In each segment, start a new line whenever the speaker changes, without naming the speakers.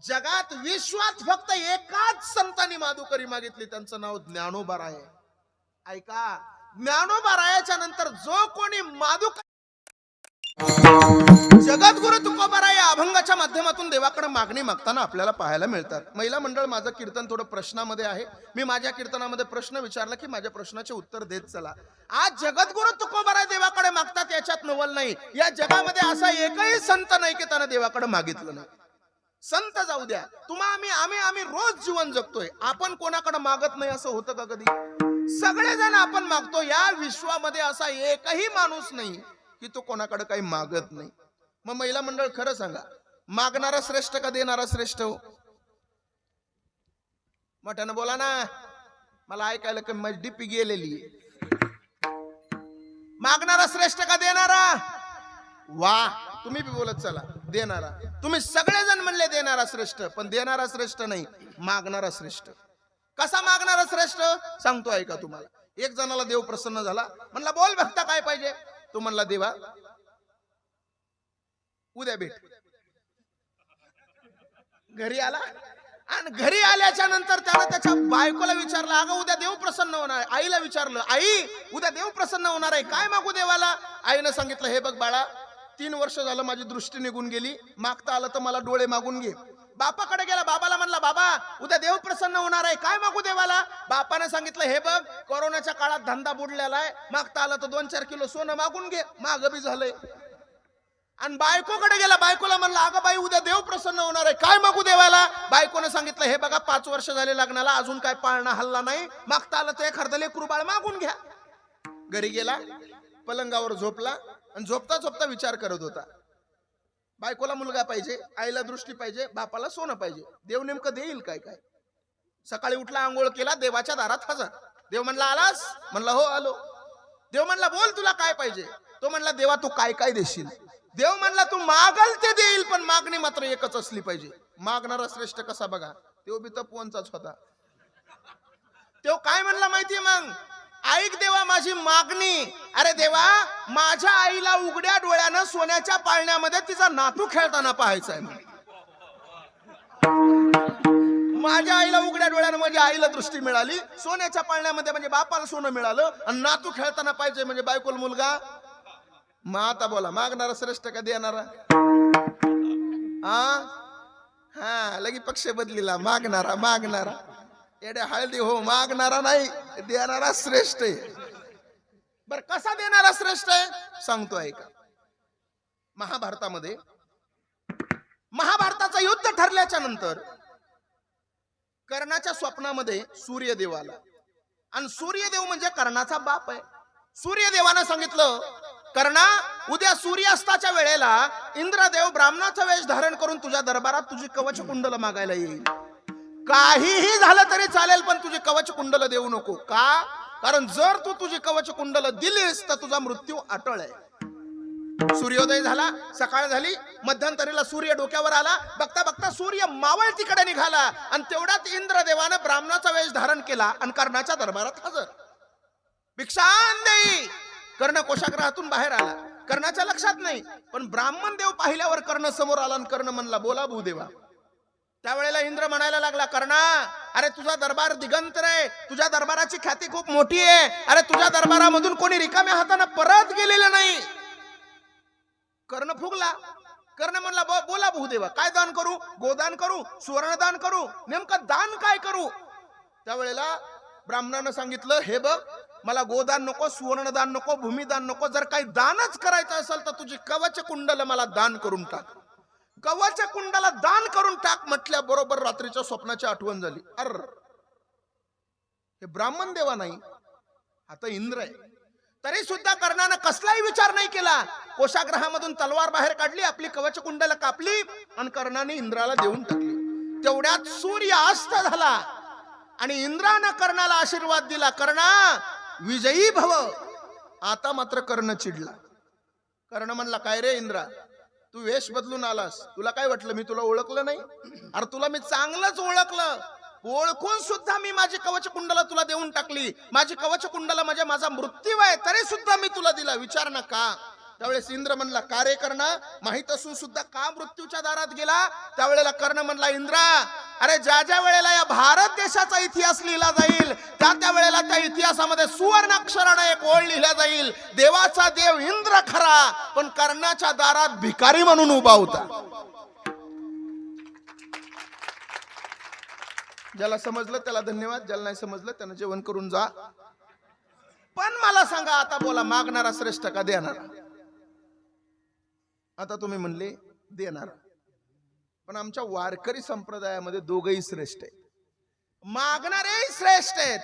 जगात विश्वात फक्त एकाच संतांनी माधुकरी मागितली, त्यांचं नाव ज्ञानोबा राय आहे. ऐका, ज्ञानोबा रायाच्या नंतर जो कोणी जगद्गुरु तुकोबाराय अभंगाच्या माध्यमातून देवाकडे मागणी मागताना आपल्याला पाहायला मिळतात. महिला मंडळ, माझं कीर्तन थोडं प्रश्नामध्ये आहे. मी माझ्या कीर्तनामध्ये प्रश्न विचारला की माझ्या प्रश्नाचे उत्तर देत चला. आज जगद्गुरु तुकोबाराय देवाकडे मागतात, याच्यात नवल नाही. या जगामध्ये असा एकही संत नाही की त्याने देवाकडे मागितलं नाही. संत जाऊ द्या, आम्ही रोज जीवन जगतोय, आपण कोणाकडे मागत नाही असं होतं का कधी? सगळेजण आपण मागतो. या विश्वामध्ये असा एकही माणूस नाही की तो कोणाकडे काही मागत नाही. मग महिला मंडळ, खरं सांगा, मागणारा श्रेष्ठ का देणारा श्रेष्ठ? हो, मोठ्यानं बोला ना, मला ऐकायला की माझी डीपी गेलेली. मागणारा श्रेष्ठ का देणारा? वा, तुम्ही बी बोलत चला, देणारा. तुम्ही सगळेजण म्हणले देणारा श्रेष्ठ, पण देणारा श्रेष्ठ नाही, मागणारा श्रेष्ठ. कसा मागणारा श्रेष्ठ सांगतो, ऐका तुम्हाला. एक जणाला देव प्रसन्न झाला, म्हणला बोल भक्ता काय पाहिजे? तो म्हणला देवा उद्या भेट. घरी आला आणि घरी आल्याच्या नंतर त्यानं त्याच्या बायकोला विचारलं, अगं उद्या देव प्रसन्न होणार आहे. आईला विचारलं, आई उद्या देव प्रसन्न होणार आहे, काय मागू देवाला? आईनं सांगितलं, हे बघ बाळा, 3 वर्ष झालं माझी दृष्टी निघून गेली, मागता आलं तर मला डोळे मागून घे. बापाकडे गेला, बाबाला म्हणला, बाबा उद्या देव प्रसन्न होणार आहे, काय मागू देवाला? बापाने सांगितलं, हे बघ कोरोनाच्या काळात धंदा बुडलेला आहे, मागता आलं तर 2-4 किलो सोनं मागून घे. माग बी झालंय. आणि बायकोकडे गेला, बायकोला म्हणला, अगं बाई उद्या देव प्रसन्न होणार आहे, काय मागू देवाला? बायकोने सांगितलं, हे बघा 5 वर्ष झाले लग्नाला, अजून काय पाळणा हल्ला नाही, मागता आलं तर एखादं लेकरू बाळ मागून घ्या. घरी गेला, पलंगावर झोपला आणि झोपता झोपता विचार करत होता, बायकोला मुलगा पाहिजे, आईला दृष्टी पाहिजे, बापाला सोनं पाहिजे, देव नेमकं देईल काय काय? सकाळी उठला, आंघोळ केला, देवाच्या दारात हजर. देव म्हणला, आलास? म्हणला हो आलो. देव म्हणला, बोल तुला काय पाहिजे? तो म्हणला, देवा तू काय काय देशील? देव म्हणला, तू मागल ते देईल, पण मागणी मात्र एकच असली पाहिजे. मागणारा श्रेष्ठ कसा बघा, तो बी तपोवनचाच होता. तो काय म्हणला माहितीये मग? ऐक देवा माझी मागणी. अरे देवा, माझ्या आईला उघड्या डोळ्यानं सोन्याच्या पाळण्यामध्ये तिचा नातू खेळताना पाहायचा आहे. माझ्या आईला उघड्या डोळ्यानं म्हणजे आईला दृष्टी मिळाली, सोन्याच्या पाळण्यामध्ये म्हणजे बापाला सोनं मिळालं, आणि नातू खेळताना पाहिजे म्हणजे बायकोल मुलगा. मग आता बोला, मागणारा श्रेष्ठ का देणारा? हा लगी पक्ष बदलीला, मागणारा मागणारा. एड्या हळदी हो, मागणारा नाही, देणारा श्रेष्ठ आहे. बर कसा देणारा श्रेष्ठ आहे सांगतो ऐका. महाभारताचं युद्ध ठरल्याच्या नंतर कर्णाच्या स्वप्नामध्ये सूर्यदेव आला, आणि सूर्यदेव म्हणजे कर्णाचा बाप आहे. सूर्यदेवानं सांगितलं, कर्णा उद्या सूर्यास्ताच्या वेळेला इंद्रदेव ब्राह्मणाचा वेश धारण करून तुझ्या दरबारात तुझी कवच कुंडल मागायला येईल. काहीही झालं तरी चालेल, पण तुझी कवच कुंडल देऊ नको. का? कारण जर तू तुझी कवच कुंडल दिलीस तर तुझा मृत्यू अटळ आहे. सूर्योदय झाला, सकाळ झाली, मध्यंतरीला सूर्य डोक्यावर आला. बघता बघता सूर्य मावळतीकडे निघाला, आणि तेवढ्यात इंद्रदेवानं ब्राह्मणाचा वेश धारण केला आणि कर्णाच्या दरबारात हजर. भिक्षान देई. कर्ण कोशागृहातून बाहेर आला. कर्णाच्या लक्षात नाही, पण ब्राह्मण देव पाहिल्यावर कर्ण समोर आला, आणि कर्ण म्हणला, बोला भूदेवा. त्यावेळेला इंद्र म्हणायला लागला, कर्णा अरे तुझा दरबार दिगंतर आहे, तुझ्या दरबाराची ख्याती खूप मोठी आहे. अरे तुझ्या दरबारामधून कोणी रिकाम्या हाताने परत गेलेलं नाही. कर्ण फुगला. कर्ण म्हणला, बोला भूदेवा, काय दान करू? गोदान करू? सुवर्णदान करू? नेमकं दान काय करू? त्यावेळेला ब्राह्मणानं सांगितलं, हे बघ मला गोदान नको, सुवर्णदान नको, भूमिदान नको. जर काही दानच करायचं असेल तर तुझी कवच कुंडल मला दान करून टाक. कवच कुंडाला दान करून टाक म्हटल्या बरोबर रात्रीच्या स्वप्नाची आठवण झाली. हे ब्राह्मण देवा नाही, आता इंद्र आहे. तरी सुद्धा कर्णानं कसलाही विचार नाही केला. कोशागृहामधून तलवार बाहेर काढली, आपली कवच कुंडला कापली, आणि कर्णाने इंद्राला देऊन टाकली. तेवढ्यात सूर्य अस्त झाला, आणि इंद्रानं कर्णाला आशीर्वाद दिला, कर्णा विजयी भव. आता मात्र कर्ण चिडला. कर्ण म्हणला, काय रे इंद्रा, तू वेश बदलून आलास, तुला काय वाटलं मी तुला ओळखलं नाही? अरे तुला मी चांगलंच ओळखलं. ओळखून सुद्धा मी माझी कवच कुंडला तुला देऊन टाकली. माझी कवच कुंडला म्हणजे माझा मृत्यू आहे, तरी सुद्धा मी तुला दिला. विचार ना का? त्यावेळेस इंद्र म्हणला का रे कर्ण, माहित असून सुद्धा का मृत्यूच्या दारात गेला? त्यावेळेला कर्ण म्हणला इंद्रा, अरे ज्या ज्या वेळेला या भारत देशाचा इतिहास लिहिला जाईल त्या त्या वेळेला त्या इतिहासामध्ये सुवर्ण अक्षराने एक ओळ लिहिल्या जाईल, देवाचा देव इंद्र खरा पण कर्णाच्या दारात भिकारी म्हणून उभा होता. ज्याला समजलं त्याला धन्यवाद, ज्याला नाही समजलं त्यानं जेवण करून जा. पण मला सांगा आता, बोला, मागणारा श्रेष्ठ का देणारा? आता तुम्ही म्हणले देणारा, पण आमच्या वारकरी संप्रदायामध्ये दोघही श्रेष्ठ आहेत. मागणारेही श्रेष्ठ आहेत,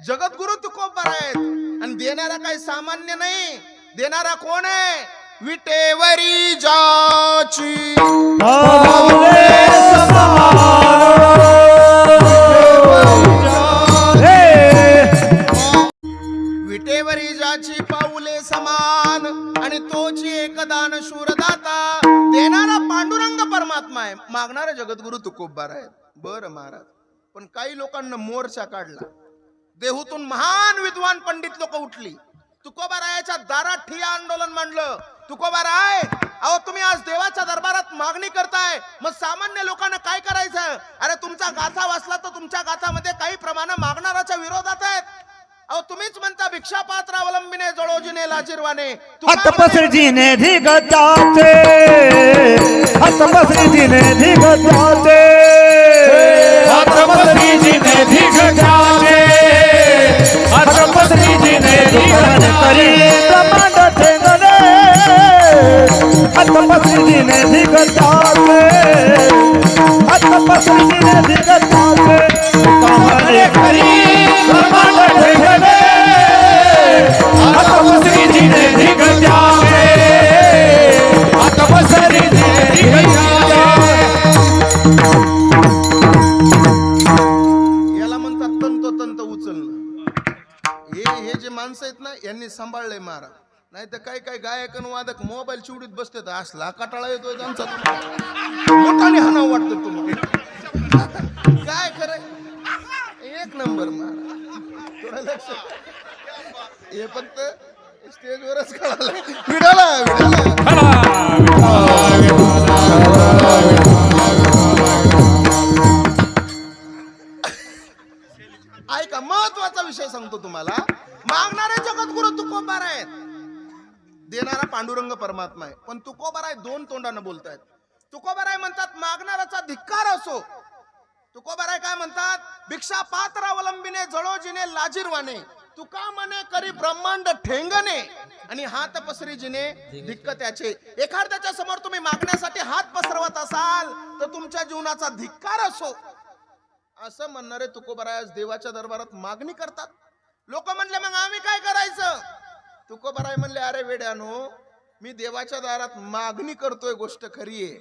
जगद्गुरु तुकोबार आहेत, आणि देणारा काही सामान्य नाही. देणारा कोण आहे? विटेवरी जाची विटेवरी जाची पाऊले समान, आणि तोची एकदान शूरदाता. देणारा पांडुरंग परमात्मा आहे, मागणारा जगद्गुरु तुकोबार आहे. बर महाराज, पण काही लोकांना मोर्चा काढला, देहूतून महान विद्वान पंडित लोक उठली, तुकोबारायाच्या दारात ठिय्या आंदोलन मांडलं. तुकोबाराय, अहो तुम्ही आज देवाच्या दरबारात मागणी करताय, मग सामान्य लोकांना काय करायचं? अरे तुमचा गाथा वाचला तर तुमच्या गाथामध्ये काही प्रमाण मागणाराच्या विरोधात आहेत. अहो तुम्हीच म्हणता भिक्षा पात्र अवलंबिने जळोजीने लाजीरवाने,
हतपसरीजीने धिगताचे, हतपसरीजीने धिगताचे, हतपसरीजीने धिगताचे, हतपसरीजीने धिगत करी ब्रह्मांड ठेंगणे, हतपसरीजीने धिगताचे, हतपसरीजीने धिगताचे, कमरे करी ब्रह्मांड ठेंगणे, हतपसरीजीने धिगताचे, हतपसरीजीने धिगताचे.
याला म्हणतात तंतोतंत उचलणं. हे जे माणसं आहेत ना, यांनी सांभाळलंय महाराज. नाही तर काही काही गायक आणि वादक मोबाईल चिवडीत बसते तर असला कटाळा येतोय त्यांचा, मोठाने हाणावं वाटतं तुम्हाला. काय खरंय, एक नंबर महाराज. थोडं लक्ष, हे फक्त स्टेजवरच कळालं. विडाला ऐका, महत्वाचा विषय सांगतो तुम्हाला. मागणारे जगद्गुरु तुकोबार आहेत, देणारा पांडुरंग परमात्मा आहे. पण तुकोबाराय दोन तोंडानं बोलतायत. तुकोबाराय म्हणतात मागणाराचा धिक्कार असो. तुकोबाराय काय म्हणतात? भिक्षा पात्र अवलंबिने जळोजीने लाजीरवाने, तुका म्हणे करी ब्रह्मांड ठेंगणे, आणि हात पसरीजीने धिक्क त्याचे. एखाद्याच्या समोर तुम्ही मागण्यासाठी हात पसरवत असाल तर तुमच्या जीवनाचा धिक्कार असो, असं म्हणणारे तुकोबाराय देवाच्या दरबारात मागणी करतात. लोक म्हणले मग आम्ही काय करायचं? तुकोबाराय म्हणले, अरे वेड्यानो, मी देवाच्या दारात मागणी करतोय, गोष्ट खरी आहे,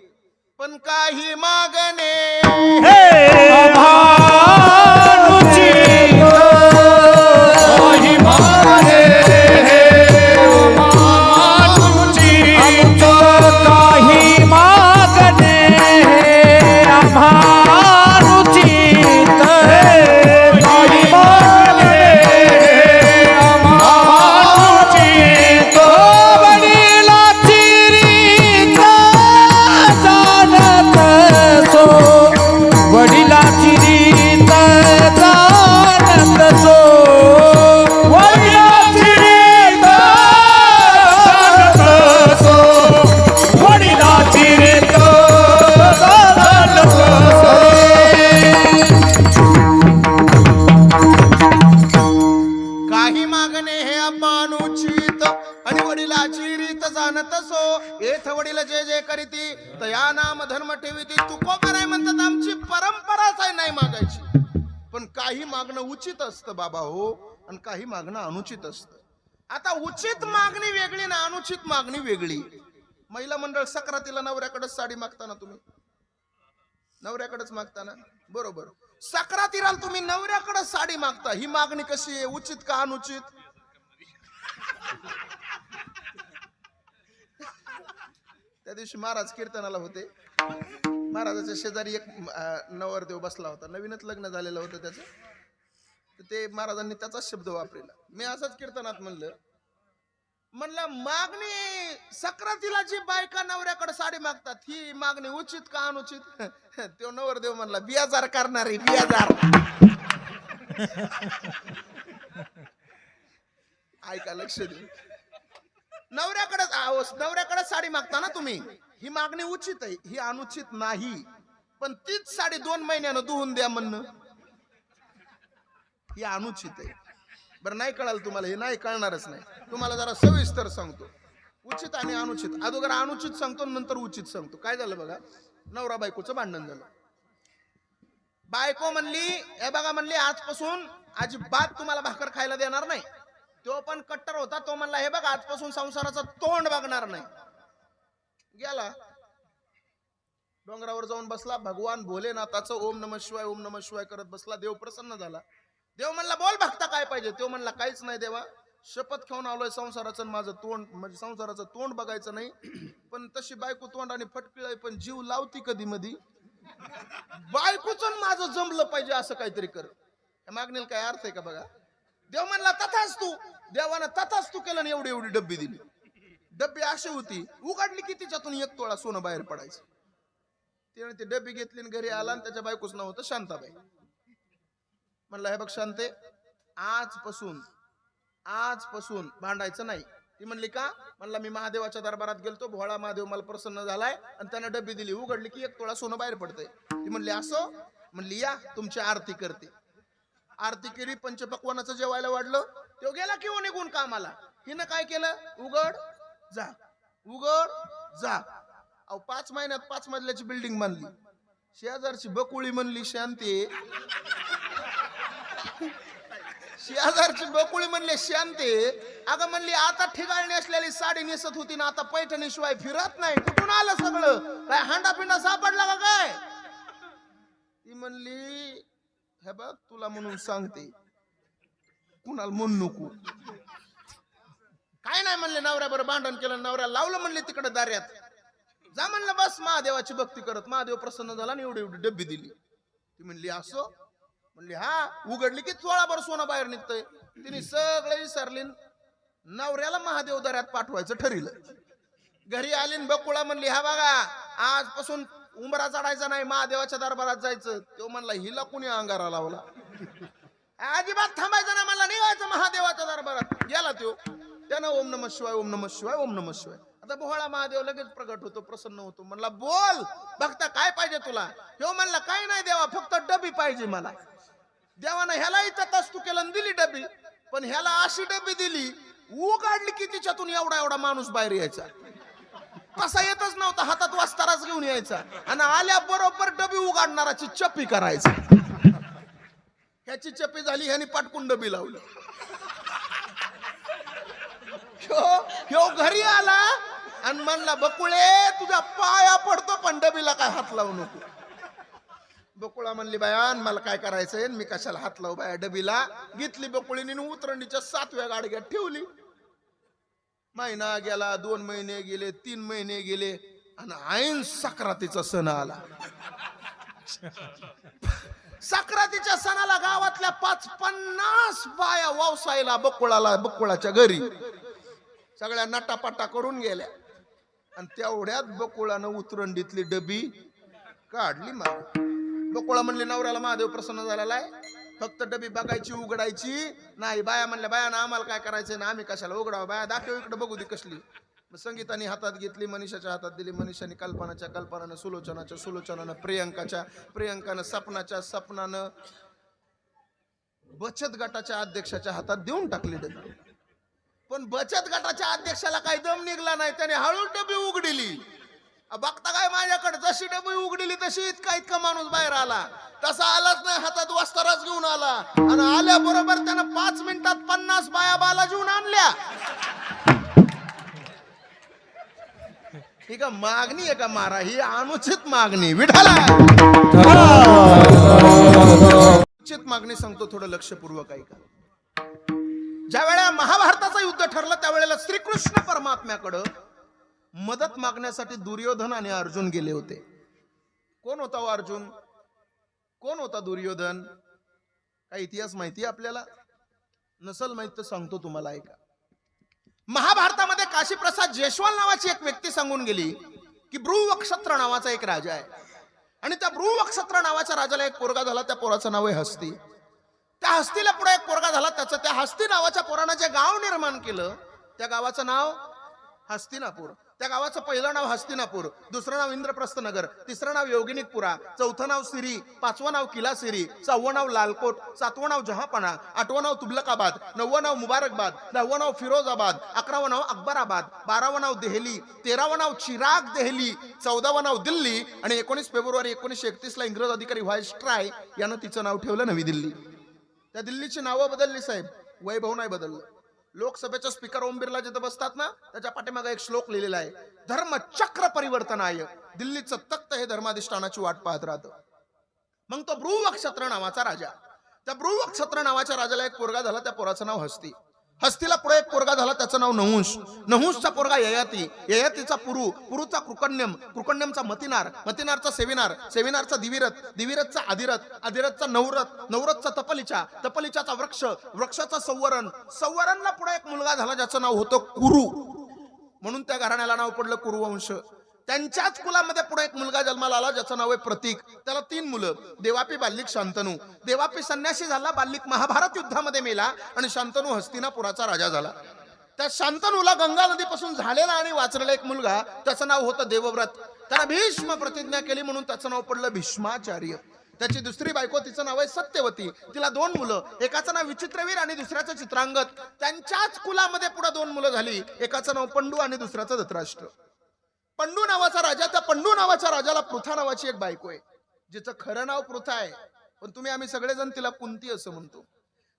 पण काही मागणे वडील जे जे करीती तया नाम धर्म ठेवीती. तुकोबाराय म्हणतात आमची परंपराच आहे नाही मागायची, पण काही मागणं उचित असतं बाबा हो, आणि काही मागणं अनुचित असतं. आता उचित मागणी वेगळी ना अनुचित मागणी वेगळी. महिला मंडळ सक्रातीला नवऱ्याकडेच साडी मागताना, तुम्ही नवऱ्याकडेच मागताना, बरोबर. सक्रातीला तुम्ही नवऱ्याकडे साडी मागता, ही मागणी कशी आहे? उचित का अनुचित? त्या दिवशी महाराज कीर्तनाला होते. महाराजाच्या शेजारी एक नवरदेव बसला होता, नवीनच लग्न झालेलं होतं त्याचं. ते महाराजांनी त्याचाच शब्द वापरला. मी असंच कीर्तनात म्हणलं, म्हणलं मागणी सक्रातीला जी बायका नवऱ्याकडे साडी मागतात ही मागणी उचित का अनुचित? तो नवरदेव म्हणला बियाजार करणारी बियाजार. ऐका लक्ष दे. नवऱ्याकडे साडी मागता ना तुम्ही, ही मागणी उचित आहे, ही अनुचित नाही. पण तीच साडी 2 महिन्यानं धुवून द्या म्हणणं ही अनुचित आहे. बरं नाही कळाल तुम्हाला, हे नाही कळणारच नाही. तुम्हाला जरा सविस्तर सांगतो, उचित आणि अनुचित. अगोदर अनुचित सांगतो नंतर उचित सांगतो. काय झालं बघा, नवरा बायकोचं भांडण झालं. बायको म्हणली हे बघा म्हणली आजपासून अजिबात तुम्हाला भाकर खायला देणार नाही. तो पण कट्टर होता, तो म्हणला हे बघा आजपासून संसाराचं तोंड बघणार नाही. गेला डोंगरावर जाऊन बसला, भगवान भोलेनाथाचं ओम नमः शिवाय ओम नमः शिवाय करत बसला. देव प्रसन्न झाला. देव म्हणला बोल भक्ता काय पाहिजे? तो म्हणला काहीच नाही देवा, शपथ घेऊन आलोय संसाराचं माझं तोंड म्हणजे संसाराचं तोंड बघायचं नाही. पण तशी बायको तोंड आणि फटकिळ पण जीव लावती कधी मधी. बायकोचं माझं जमलं पाहिजे असं काहीतरी कर. या मागणीला काय अर्थ आहे का बघा. देव म्हणला तथाच तू. देवानं तथाच तू केलं आणि एवढी एवढी डब्बी दिली. डब्बी अशी होती उघडली की तिच्यातून 1 तोळा सोनं बाहेर पडायचं. तिने ती डब्बी घेतली आणि घरी आला आणि त्याच्या बायकोच नाव होतं शांताबाई. म्हणला हे बघ शांते, आजपासून भांडायचं नाही. ती म्हणली का? म्हणला मी महादेवाच्या दरबारात गेलतो, भोळा महादेव मला प्रसन्न झालाय आणि त्यानं डब्बी दिली, उघडली की 1 तोळा सोनं बाहेर पडतंय. ती म्हणली असो? म्हणली या तुमची आरती करते. आरती केली, पंचपक्वानाचं जेवायला वाढलं. तो गेला किंवा निघून कामाला. हिनं काय केलं? उघड जा उघड जा. अहो 5 महिन्यात 5 मजल्याची बिल्डिंग बांधली. शेजारची बकुळी म्हणली शांती, शेजारची बकुळी म्हणले शांती अगं म्हणली आता ठिकाणी असलेली साडी नेसत होती ना, आता पैठणी शिवाय फिरत नाही. कुठून आलं सगळं? काय हांडा पिंडा सापडला का काय? ती म्हणली हे बघ तुला म्हणून सांगते, कुणाला म्हणू नको. काय नाही म्हणले. नवऱ्याबरोबर भांडण केलं, नवऱ्या लावलं म्हणले तिकडे दार्यात. जा म्हणलं बस महादेवाची भक्ती करत. महादेव प्रसन्न झाला आणि एवढी एवढी डब्बी दिली. ती म्हणली असो? म्हणली हा. उघडली की 16 सोनं बाहेर निघतंय. तिने सगळे विसरली. नवऱ्याला महादेव दार्यात पाठवायचं ठरलं. घरी आली बकुळा म्हणली हा बघा आजपासून उंबरा चढायचा नाही, महादेवाच्या दरबारात जायचं. तो म्हणला हिला कुणी अंगारा लावला? अजिबात थांबायचं ना, मला निघायचं महादेवाच्या दरबारात. गेला तो. त्यानं ओम नमः शिवाय ओम नमः शिवाय ओम नमः शिवाय. आता भोळा महादेव लगेच प्रगट होतो, प्रसन्न होतो. म्हणला बोल भक्ता काय पाहिजे तुला? ह्यो म्हणला काय नाही देवा, फक्त डबी पाहिजे मला. देवानं ह्यालाही तू केलं आणि दिली डबी. पण ह्याला अशी डबी दिली उघडली की तिच्यातून एवढा एवढा माणूस बाहेर यायचा. कसा येतच नव्हता, हातात वस्ताराच घेऊन यायचा आणि आल्या बरोबर डबी उघडणाराची चप्पी करायची. ह्याची चप्पी झाली, ह्यानी पाटकून डबी लावली. ह्यो घरी आला आणि म्हणला बकुळे तुझ्या पाया पडतो पण डबीला काय हात लावू नको. बकुळा म्हणली बायान मला काय करायचंय, मी कशाला हात लावू बाया डबीला. घेतली बकुळीने उतरणीच्या 7व्या गाडग्यात ठेवली. महिना गेला, 2 महिने गेले, 3 महिने गेले आणि ऐन सक्रातीचा सण आला. सक्रातीच्या सणाला गावातल्या 50 बाया वावसायला बकुळाच्या घरी सगळ्या नटापटा करून गेल्या. आणि तेवढ्यात बकुळानं उतरंडीतली डबी काढली. माग बकुळा म्हणली नवऱ्याला महादेव प्रसन्न झालेला आहे, फक्त डबी बघायची उघडायची नाही. बाया म्हणल्या बाया ना आम्हाला काय करायचंय ना, आम्ही कशाला उघडावं, बाया दाखव इकडे बघू दे कसली. संगीताने हातात घेतली, मनीषाच्या हातात दिली, मनीषाने कल्पनानं, सुलोचनानं प्रियंकानं सपनानं बचत गटाच्या अध्यक्षाच्या हातात देऊन टाकली डबी. पण बचत गटाच्या अध्यक्षाला काही दम निघला नाही, त्याने हळू डबी उघडली. बघता काय माझ्याकडे जशी डबी उघडली तशी इतका माणूस बाहेर आला. तसा आलाच नाही, हातात वस्ताराच घेऊन आला आणि आल्या बरोबर त्यानं 5 मिनिटात 50 बाया बालाजीहून आणल्या. ही का मागणी आहे का मारा? ही अनुचित मागणी. विठाला उचित मागणी सांगतो, थोडं लक्षपूर्वक ऐका. ज्या वेळेला महाभारताचं युद्ध ठरलं त्यावेळेला श्रीकृष्ण परमात्म्याकडं मदत मागण्यासाठी दुर्योधन आणि अर्जुन गेले होते. कोण होता अर्जुन? कोण होता दुर्योधन? काय इतिहास माहिती आपल्याला? नसल माहित तर सांगतो तुम्हाला ऐका. महाभारतामध्ये काशीप्रसाद जयस्वाल नावाची एक व्यक्ती सांगून गेली की ब्रुवक्षत्र नावाचा एक राजा आहे आणि त्या ब्रुवक्षत्र नावाच्या राजाला एक पोरगा झाला. त्या पोराचं नाव आहे हस्ती. त्या हस्तीला पुढे एक पोरगा झाला. त्या हस्ती नावाच्या पोरानं जे गाव निर्माण केलं त्या गावाचं नाव हस्तिनापूर. त्या गावाचं पहिलं नाव हस्तिनापूर, दुसरं नाव इंद्रप्रस्थ नगर, तिसरं नाव योगिनिकपुरा, चौथं नाव सिरी, पाचवं नाव किला सिरी, सहावं नाव लालकोट, सातवं नाव जहापणा, आठवं नाव तुबलकाबाद, नववं नाव मुबारकबाद, 10वं नाव फिरोजाबाद, 11वं नाव अकबराबाद, 12वं नाव देहली, 13वं नाव चिराग देहली, 14वं नाव दिल्ली आणि 19 फेब्रुवारी 1931 ला इंग्रज अधिकारी व्हाईसराय यानं तिचं नाव ठेवलं नवी दिल्ली. त्या दिल्लीची नावं बदलली साहेब, वैभव नाही बदललं. लोकसभेचे स्पीकर ओम बिर्ला जिथं बसतात ना त्याच्या पाठीमागे एक श्लोक लिहिलेला आहे, धर्मचक्र परिवर्तनाय. दिल्लीचं तख्त हे धर्माधिष्ठानाची वाट पाहत राहतं. मग तो ब्रुवक्षत्र नावाचा राजा, त्या ब्रुवक्षत्र नावाच्या राजाला एक पोरगा झाला. त्या पोराचं नाव हस्ती. हस्तीला पुढे एक पोरगा झाला त्याचं नाव नहुष. नहुषचा पोरगा ययाती, ययातीचा पुरू, पुरूचा कृकण्यम, कृकण्यमचा मतिनार, मतिनारचा सेविनार, सेविनारचा दिविरथ, दिविरथचा अधिरथ, अधिरथचा नवरथ, नवरथचा तपलिचा, तपलिचाचा वृक्ष, वृक्षाचा संवरण, संवरणला पुढे एक मुलगा झाला ज्याचं नाव होतं कुरु. म्हणून त्या घराण्याला नाव पडलं कुरुवंश. त्यांच्याच कुलामध्ये पुढे एक मुलगा जन्माला आला ज्याचं नाव आहे प्रतीक. त्याला 3 मुलं, देवापी, बाल्लिक, शांतनू. देवापी संन्यासी झाला, बाल्लिक महाभारत युद्धामध्ये मेला आणि शांतनू हस्तिनापुराचा राजा झाला. त्या शांतनूला गंगा नदीपासून झालेला आणि वाचलेला एक मुलगा त्याचं नाव होतं देवव्रत. त्याला भीष्म प्रतिज्ञा केली म्हणून त्याचं नाव पडलं भीष्माचार्य. त्याची दुसरी बायको, तिचं नाव आहे सत्यवती. तिला 2 मुलं, एकाचं नाव विचित्रवीर आणि दुसऱ्याचं चित्रांगत. त्यांच्याच कुलामध्ये पुढे 2 मुलं झाली, एकाचं नाव पंडू आणि दुसऱ्याचं धृतराष्ट्र. पंडू नावाचा राजा, त्या पंडू नावाच्या राजाला पृथा नावाची एक बायको आहे जिचं खरं नाव पृथा आहे, पण आम्ही सगळेजण तिला कुंती असं म्हणतो.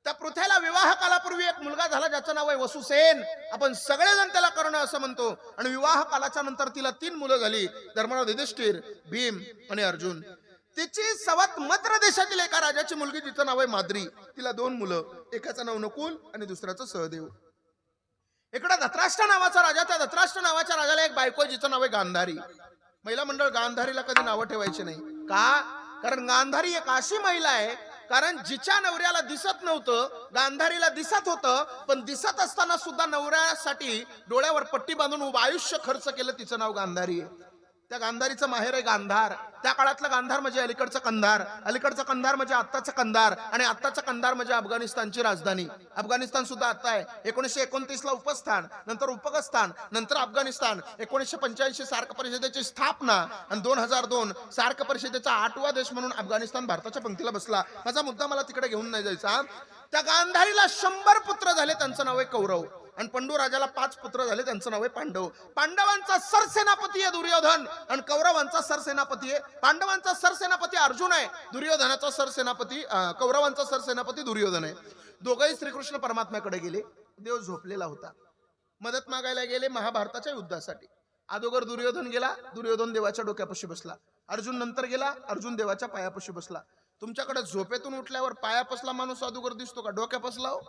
त्या पृथ्याला विवाह कालापूर्वी एक मुलगा झाला ज्याचं नाव आहे वसुसेन. आपण सगळेजण त्याला कर्ण असं म्हणतो. आणि विवाह कालाच्या नंतर तिला 3 मुलं झाली, धर्मराज युधिष्ठिर, भीम आणि अर्जुन. तिची सवत मद्र देशातील एका राजाची मुलगी जिचं नाव आहे माद्री. तिला 2 मुलं, एकाचं नाव नकुल आणि दुसऱ्याचं सहदेव. इकडे धृतराष्ट्र नावाचा राजा, त्या धृतराष्ट्र नावाच्या राजाला एक बायको जिचं नाव आहे गांधारी. महिला मंडळ गांधारीला कधी नावं ठेवायची नाही. का? कारण गांधारी एक अशी महिला आहे, कारण जिच्या नवऱ्याला दिसत नव्हतं गांधारीला दिसत होतं, पण दिसत असताना सुद्धा नवऱ्यासाठी डोळ्यावर पट्टी बांधून उभं आयुष्य खर्च केलं. तिचं नाव गांधारी आहे. त्या गांधारीचं माहेर आहे गांधार. त्या काळातलं गांधार म्हणजे अलीकडचं कंधार, अलीकडचं कंधार म्हणजे आत्ताचं कंधार आणि आत्ताचं कंधार म्हणजे अफगाणिस्तानची राजधानी. अफगाणिस्तान सुद्धा आता आहे. 1929 ला उपस्थान, नंतर उपगस्थान, नंतर अफगाणिस्तान. 1985 सार्क परिषदेची स्थापना आणि 2002 सार्क परिषदेचा 8वा देश म्हणून अफगाणिस्तान भारताच्या पंक्तीला बसला. माझा मुद्दा मला तिकडे घेऊन नाही जायचा. त्या गांधारीला 100 पुत्र झाले, त्यांचं नाव आहे कौरव. आणि पंडू राजाला 5 पुत्र झाले, त्यांचं नाव आहे पांडव. पांडवांचा सरसेनापती आहे दुर्योधन आणि कौरवांचा सरसेनापती आहे. पांडवांचा सरसेनापती अर्जुन आहे, दुर्योधनाचा सरसेनापती कौरवांचा सरसेनापती दुर्योधन आहे. दोघंही श्रीकृष्ण परमात्म्याकडे गेले. देव झोपलेला होता. मदत मागायला गेले महाभारताच्या युद्धासाठी. अगोदर दुर्योधन गेला, दुर्योधन देवाच्या डोक्यापाशी बसला. अर्जुन नंतर गेला, अर्जुन देवाच्या पायापाशी बसला. तुमच्याकडे झोपेतून उठल्यावर पायापसला माणूस अगोदर दिसतो का? डोक्यापसला हो,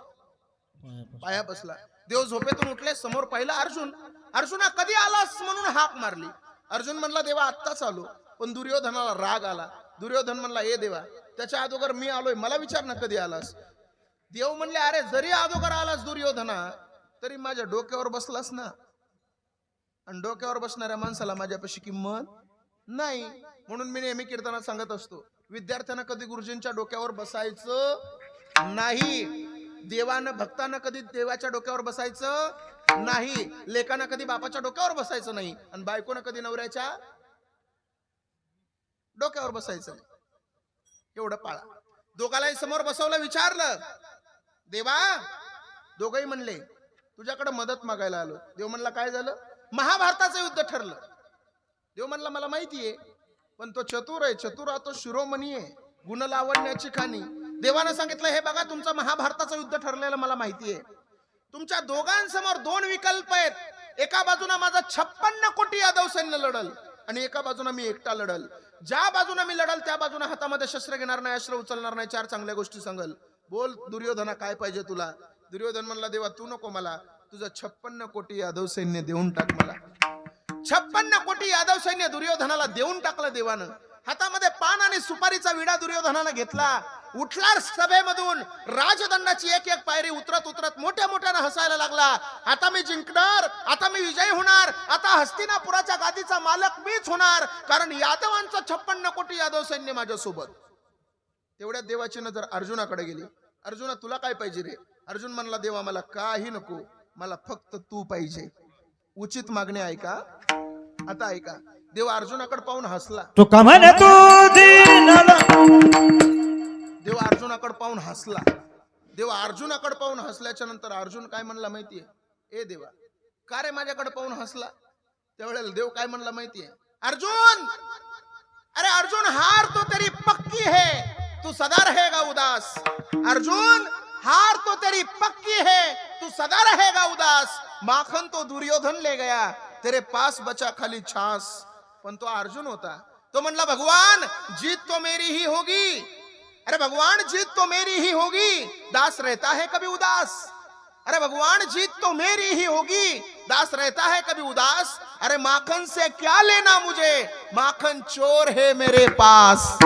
पाया बसला. देव झोपेतून उठले, समोर पाहिला अर्जुन. अर्जुना कधी आलास म्हणून हाक मारली. अर्जुन म्हणला देवा आत्ताच आलो. पण दुर्योधनाला राग आला. दुर्योधन म्हणला ए देवा, त्याच्या अगोदर मी आलोय, मला विचार ना कधी आलास. देव म्हणले अरे जरी अगोदर आलास दुर्योधना तरी माझ्या डोक्यावर बसलास ना, आणि डोक्यावर बसणाऱ्या माणसाला माझ्यापाशी किंमत नाही. म्हणून मी नेहमी कीर्तनात सांगत असतो, विद्यार्थ्यांना कधी गुरुजींच्या डोक्यावर बसायचं नाही. देवानं भक्तांना कधी देवाच्या डोक्यावर बसायचं नाही. लेकांना कधी बापाच्या डोक्यावर बसायचं नाही. आणि बायकोनं कधी नवऱ्याच्या डोक्यावर बसायचं नाही. एवढं पाळा. दोघालाही समोर बसवलं, विचारलं देवा. दोघही म्हणले तुझ्याकडे मदत मागायला आलो. देव म्हणला काय झालं? महाभारताचं युद्ध ठरलं. देव म्हणला मला माहितीये, पण तो चतुर आहे. चतुर हा तो शिरोमणी आहे, गुण लावण्याची खाणी. देवानं सांगितलं हे बघा तुमचं महाभारताचं युद्ध ठरलेलं मला माहितीये. तुमच्या दोघांसमोर 2 विकल्प आहेत. एका बाजूला माझा 56 कोटी यादव सैन्य लढल आणि एका बाजूला मी एकटा लढल. ज्या बाजूने मी लढल त्या बाजूने हातामध्ये शस्त्र घेणार नाही, अश्र उचलणार नाही, 4 चांगल्या गोष्टी सांगल. बोल दुर्योधना काय पाहिजे तुला? दुर्योधन म्हणला देवा तू नको मला, तुझं 56 कोटी यादव सैन्य देऊन टाक मला. 56 कोटी यादव सैन्य दुर्योधनाला देऊन टाकलं देवानं. हातामध्ये पान आणि सुपारीचा विडा दुर्योधनानं घेतला उठला सभेमधून, राजदंडाची एक एक पायरी उतरत उतरत मोठ्या मोठ्यानं हसायला लागला. आता मी जिंकणार, आता मी विजयी होणार, आता हस्तिनापुराच्या गादीचा मालक मीच होणार, कारण यादवांचं 56 कोटी यादव सैन्य माझ्यासोबत. तेवढ्या देवाची नजर अर्जुनाकडे गेली. अर्जुना, तुला काय पाहिजे रे? अर्जुन म्हणला, देवा मला काही नको, मला फक्त तू पाहिजे. उचित मागणी ऐका. आता ऐका. देव अर्जुनाकडे पाहून हसला.
तू कमन तू दीनला.
देव अर्जुनाकडे पाहून हसला. देव अर्जुनाकडे पाहून हसल्याच्या नंतर अर्जुन काय म्हणला माहितीये? ए देवा, का रे माझ्याकडे पाहून हसला? त्यावेळेला देव काय म्हणला माहितीये? अर्जुन, अरे अर्जुन, हार तो तेरी पक्की है, तू सदा रहेगा उदास. अर्जुन, हार तो तेरी पक्की है, तू सदा रहेगा उदास. माखन तो दुर्योधन ले गया, तेरे पास बचा खाली छास. पण तो अर्जुन होता. तो म्हणला, भगवान जीत तो मेरी ही होगी. अरे भगवान, जीत तो मेरी ही होगी, दास रहता है कभी उदास. अरे भगवान, जीत तो मेरी ही होगी, दास रहता है कभी उदास. अरे माखन से क्या लेना मुझे, माखन चोर है मेरे पास.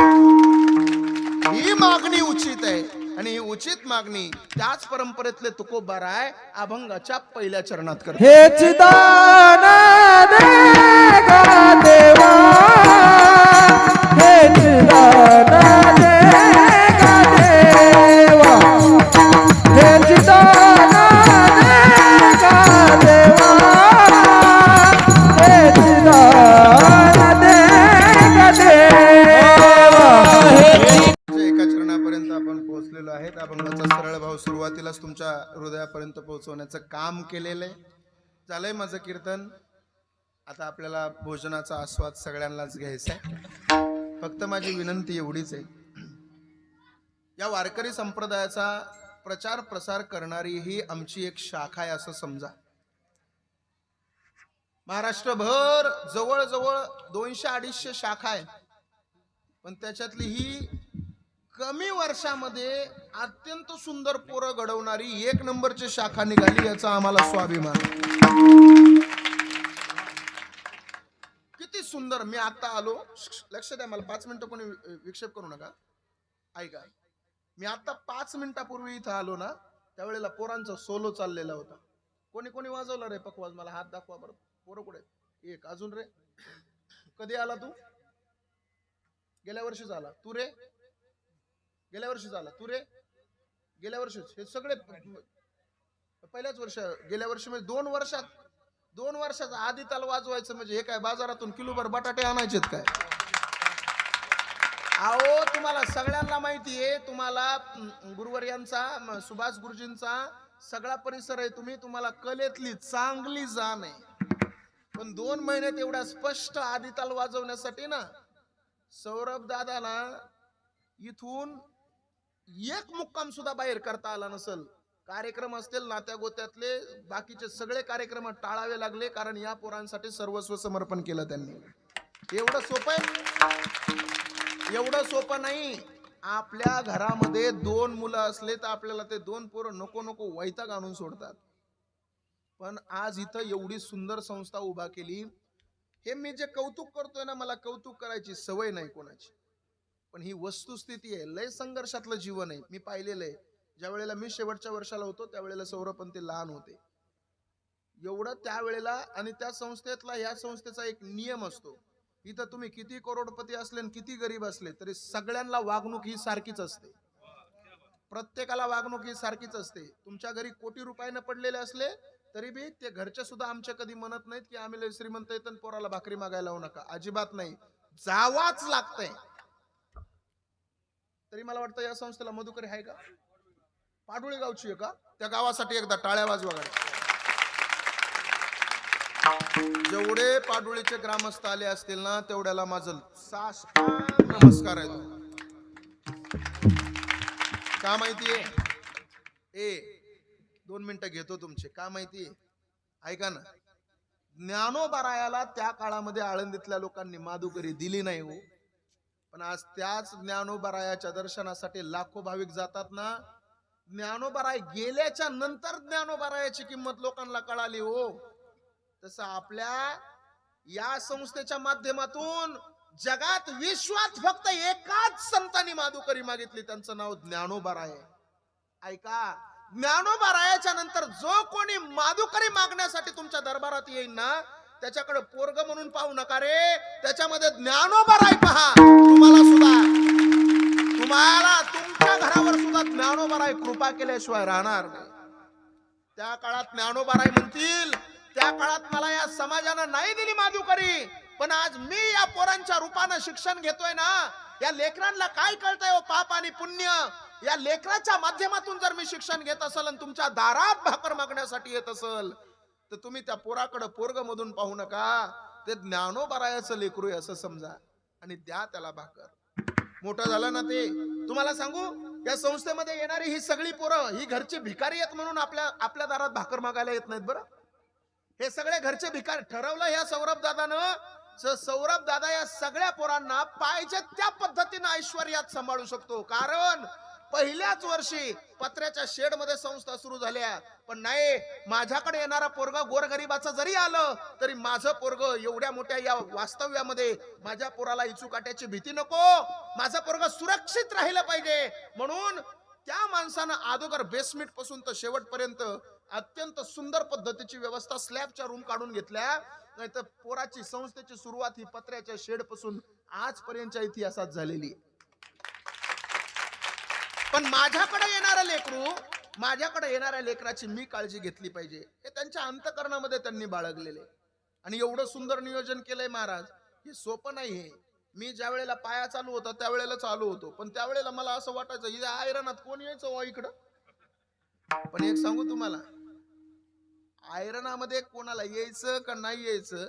ही मागणी उचित आहे, आणि ही उचित मागणी त्याच परंपरेतले तुकोबाराय अभंगाच्या पहिल्या चरणात करतात.
हेच दान दे गा देवा, हेच दान दे गा देवा, हेच दान दे गा देवा, हेच दान दे गा देवा.
एका चरणापर्यंत आपण पोहोचलेलो आहे. अभंगाचा सरळ भाव सुरुवातीलाच तुमच्या हृदयापर्यंत पोहोचवण्याचं काम केलेलं आहे. झालंय माझं कीर्तन. आता आपल्याला भोजनाचा आस्वाद सगळ्यांनाच घ्यायचा आहे. फक्त माझी विनंती एवढीच आहे, या वारकरी संप्रदायाचा प्रचार प्रसार करणारी ही आमची एक शाखा आहे असं समजा. महाराष्ट्रभर जवळजवळ 200-250 शाखा आहे, पण त्याच्यातली ही कमी वर्षामध्ये अत्यंत सुंदर पोरं घडवणारी 1 नंबरची शाखा निघाली, याचा आम्हाला स्वाभिमान. किती सुंदर. मी आता आलो, लक्ष द्या, मला 5 मिनिटं कोणी विक्षेप करू नका. ऐका, मी आता 5 मिनिटापूर्वी इथं आलो ना, त्यावेळेला पोरांचा सोलो चाललेला होता. कोणी कोणी वाजवला रे पकवाज? मला हात दाखवा बरं. पोरं कुठे? एक. अजून रे? कधी आला तू? गेल्या वर्षीच आला. तू रे? गेल्या वर्षी झाला. तू रे? गेल्या वर्षीच. हे सगळे पहिल्याच वर्ष. गेल्या वर्षी म्हणजे 2 वर्षाचा आधी ताल वाजवायचं म्हणजे हे काय बाजारातून किलोभर बटाटे आणायचेत काय? अहो, तुम्हाला सगळ्यांना माहिती आहे, तुम्हाला गुरुवर्यांचा, सुभाष गुरुजींचा सगळा परिसर आहे. तुम्हाला कलेतली चांगली जाण आहे, पण 2 महिन्यात एवढा स्पष्ट आधी ताल वाजवण्यासाठी ना, सौरभ दादाला इथून एक मुक्काम सुद्धा बाहेर करता आला नसल. कार्यक्रम असतील नात्या गोत्यातले, बाकीचे सगळे कार्यक्रम टाळावे लागले, कारण या पोरांसाठी सर्वस्व समर्पण केलं त्यांनी. एवढं सोपं आहे? एवढं सोपं नाही. आपल्या घरामध्ये 2 मुलं असले तर आपल्याला ते 2 पोरं नको नको वैताग आणून सोडतात. पण आज इथं एवढी सुंदर संस्था उभा केली. हे मी जे कौतुक करतोय ना, मला कौतुक करायची सवय नाही कोणाची, पण ही वस्तुस्थिती आहे. लय संघर्षातलं जीवन आहे. मी पाहिलेलं आहे. ज्या वेळेला मी शेवटच्या वर्षाला होतो त्यावेळेला सौरभ पण ते लहान होते. एवढं त्यावेळेला. आणि त्या संस्थेतला, ह्या संस्थेचा एक नियम असतो, इथं तुम्ही किती करोडपती असले आणि किती गरीब असले तरी सगळ्यांना वागणूक ही सारखीच असते. प्रत्येकाला वागणूक ही सारखीच असते. तुमच्या घरी कोटी रुपयानं पडलेले असले तरी बी ते घरचे सुद्धा आमच्या कधी म्हणत नाहीत की आम्ही लय श्रीमंत येत पोराला भाकरी मागायला लावू नका. अजिबात नाही, जावाच लागतंय. तरी मला वाटतं या संस्थेला मधुकरी आहे का? पाडुळी गावची आहे का? त्या गावासाठी एकदा टाळ्या वाजवा. जेवढे पाडुळीचे ग्रामस्थ आले असतील ना, तेवढ्याला माझं साष्टांग नमस्कार आहे. का माहितीये? 2 मिनिटं घेतो तुमचे. का माहितीये? ऐका ना. ज्ञानोबारायाला त्या काळामध्ये आळंदीतल्या लोकांनी माधुकरी दिली नाही हो, पण आज त्याच ज्ञानोबारायाच्या दर्शनासाठी लाखो भाविक जातात ना. ज्ञानोबाराय गेल्याच्या नंतर ज्ञानोबारायाची किंमत लोकांना कळाली हो. तसं आपल्या या संस्थेच्या माध्यमातून जगात विश्वात फक्त एकाच संतांनी माधुकरी मागितली, त्यांचं नाव ज्ञानोबा राय. ऐका, ज्ञानोबा रायाच्या नंतर जो कोणी माधुकरी मागण्यासाठी तुमच्या दरबारात येईल ना, त्याच्याकडे पोरग म्हणून पाहू नका रे, त्याच्यामध्ये ज्ञानोबा राय पहा. तुम्हाला तुमच्या घरावर सुद्धा ज्ञानोबा राय कृपा केल्याशिवाय राहणार नाही. त्या काळात ज्ञानोबा राय म्हणतील, त्या काळात मला या समाजानं नाही दिली माधुकरी, पण आज मी या पोरांच्या रूपानं शिक्षण घेतोय ना, या लेकरांना काय कळतंय हो पाप आणि पुण्य. या लेकराच्या माध्यमातून जर मी शिक्षण घेत असेल आणि तुमच्या दारात भाकर मागण्यासाठी येत असेल, तर तुम्ही त्या पोराकडे पोरग मधून पाहू नका, ते ज्ञानोबा रायाचं लेकरू आहे असं समजा आणि द्या त्याला भाकर. मोठं झालं ना ते. तुम्हाला सांगू, या संस्थेमध्ये येणारी ही सगळी पोरं ही घरची भिकारी आहेत म्हणून आपल्या दारात भाकर मागायला येत नाहीत बरं. हे सगळे घरचे भिकारी ठरवलं या सौरभ दादानं. सौरभ दादा या सगळ्या पोरांना पाहिजे त्या पद्धतीने ऐश्वर्यात सांभाळू शकतो. कारण पहिल्याच वर्षी पत्र्याच्या शेड मध्ये संस्था सुरू झाल्या, पण नाही, माझ्याकडे येणारा पोरग गोरगरिबाचं जरी आलं तरी माझं पोरग एवढ्या मोठ्या या वास्तव्यामध्ये माझ्या पोराला इचूकाट्याची भीती नको, माझं पोरग सुरक्षित राहिलं पाहिजे. म्हणून त्या माणसानं अगोदर बेसमेंट पासून तर शेवटपर्यंत अत्यंत सुंदर पद्धतीची व्यवस्था स्लॅबच्या रूम काढून घेतल्या. नाही तर पोराची संस्थेची सुरुवात ही पत्र्याच्या शेड पासून आजपर्यंतच्या इतिहासात झालेली. पण माझ्याकडे येणाऱ्या लेकराची मी काळजी घेतली पाहिजे, हे त्यांच्या अंतःकरणामध्ये त्यांनी बाळगलेले. आणि एवढं सुंदर नियोजन केलंय महाराज, हे सोपं नाही. हे मी ज्या वेळेला पाया चालू होता त्यावेळेला चालू होतो, पण त्यावेळेला मला असं वाटायचं इथे आयरनात कोण यायचं वा इकडं. पण एक सांगू तुम्हाला, आयरनामध्ये कोणाला यायचं का नाही यायचं,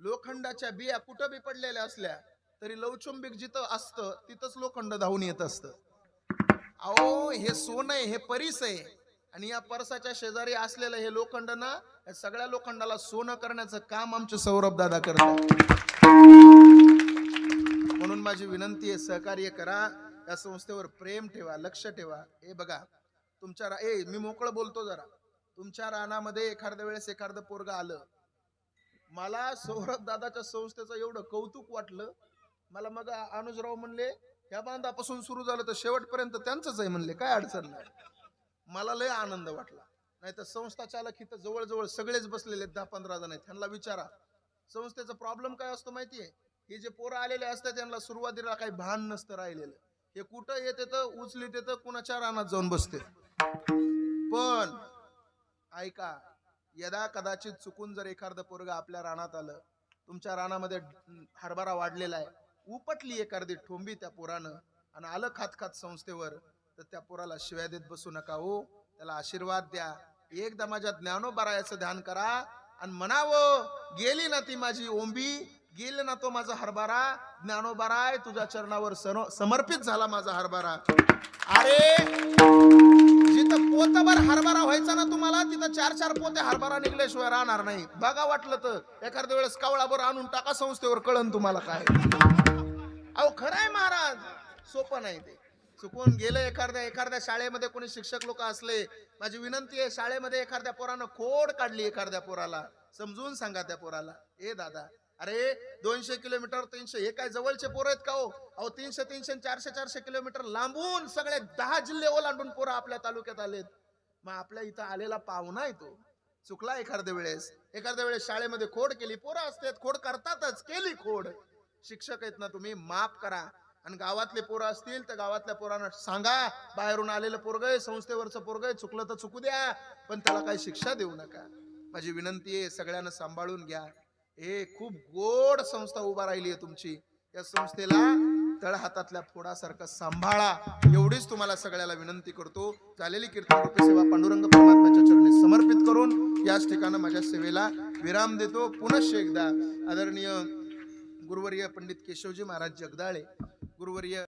लोखंडाच्या बिया कुठं बी पडलेल्या असल्या तरी लवचुंबिक जिथं असतं तिथंच लोखंड धावून येत असतं. अहो, हे सोनं आहे, हे परीस आहे, आणि या परसाच्या शेजारी असलेलं हे लोखंड ना, या सगळ्या लोखंडाला सोनं करण्याचं काम आमचे सौरभ दादा करतात. म्हणून माझी विनंती आहे, सहकार्य करा, या संस्थेवर प्रेम ठेवा, लक्ष ठेवा. हे बघा, तुमच्या मी मोकळं बोलतो जरा, तुमच्या रानामध्ये एखाद्या वेळेस एखादं पोरग आलं, मला सौरभ दादाच्या संस्थेचं एवढं कौतुक वाटलं. मला मग अनुजराव म्हणले, या बांधापासून सुरू झालं तर शेवटपर्यंत त्यांचंच आहे म्हणले, काय अडचण नाही. मला लय आनंद वाटला. नाही तर संस्था चालक इथं जवळजवळ सगळेच बसलेले 10-15 जण आहेत, त्यांना विचारा संस्थेचा प्रॉब्लेम काय असतो माहितीये. हे जे पोरं आलेले असतात त्यांना सुरुवातीला काही भान नसतं राहिलेलं, हे कुठं येते तर उचलीत येतं, कुणाच्या रानात जाऊन बसते. पण ऐका, यदा कदाचित चुकून जर एखादं पोरग आपल्या रानात आलं, तुमच्या रानामध्ये हरभरा वाढलेला आहे, उपटली एखादी ठोंबी त्या पोरानं आणि आलं खात खात संस्थेवर, तर त्या पोराला शिव्या देत बसू नका हो, त्याला आशीर्वाद द्या. एकदा माझ्या ज्ञानोबा रायाचं ध्यान करा आणि म्हणावं, गेली ना ती माझी ओंबी, गेले ना तो माझा हरभरा, ज्ञानोबा राय तुझ्या चरणावर समर्पित झाला माझा हरभरा. अरे जिथं पोतभर हरभरा व्हायचा ना तुम्हाला, तिथं 4-4 पोते हरभरा निघल्याशिवाय राहणार नाही. बघा वाटलं तर एखाद्या वेळेस कावळाभर आणून टाका संस्थेवर, कळन तुम्हाला काय. अहो खरंय महाराज, सोपं नाही ते. चुकून गेलं एखाद्या शाळेमध्ये कोणी शिक्षक लोक असले, माझी विनंती आहे, शाळेमध्ये एखाद्या पोरानं खोड काढली, एखाद्या पोराला समजून सांगा त्या पोराला, ए दादा, अरे 200 किलोमीटर 300 हे काय जवळचे पोरं आहेत का हो. अहो 300 400 किलोमीटर लांबून सगळे 10 जिल्हे ओलांडून पोरं आपल्या तालुक्यात आलेत. मग आपल्या इथं आलेला पाहुणा आहे तो, चुकला एखाद्या वेळेस शाळेमध्ये खोड केली, पोरं असतात खोड करतातच, केली खोड, शिक्षक आहेत ना तुम्ही, माफ करा. आणि गावातले पोरं असतील तर गावातल्या पोरांना सांगा, बाहेरून आलेलं पोरग आहे, संस्थेवरचं पोरग आहे, चुकलं तर चुकू द्या, पण त्याला काही शिक्षा देऊ नका. माझी विनंती आहे, सगळ्यांना सांभाळून घ्या. हे खूप गोड संस्था उभा राहिली आहे तुमची, या संस्थेला तळ हातातल्या फोडासारखं सांभाळा, एवढीच तुम्हाला सगळ्याला विनंती करतो. झालेली कीर्तन रूपी सेवा पांडुरंग परमात्म्याच्या चरणी समर्पित करून याच ठिकाणी माझ्या सेवेला विराम देतो. पुनश्च एकदा आदरणीय गुरुवर्य पंडित केशवजी महाराज जगदाळे, गुरुवर्य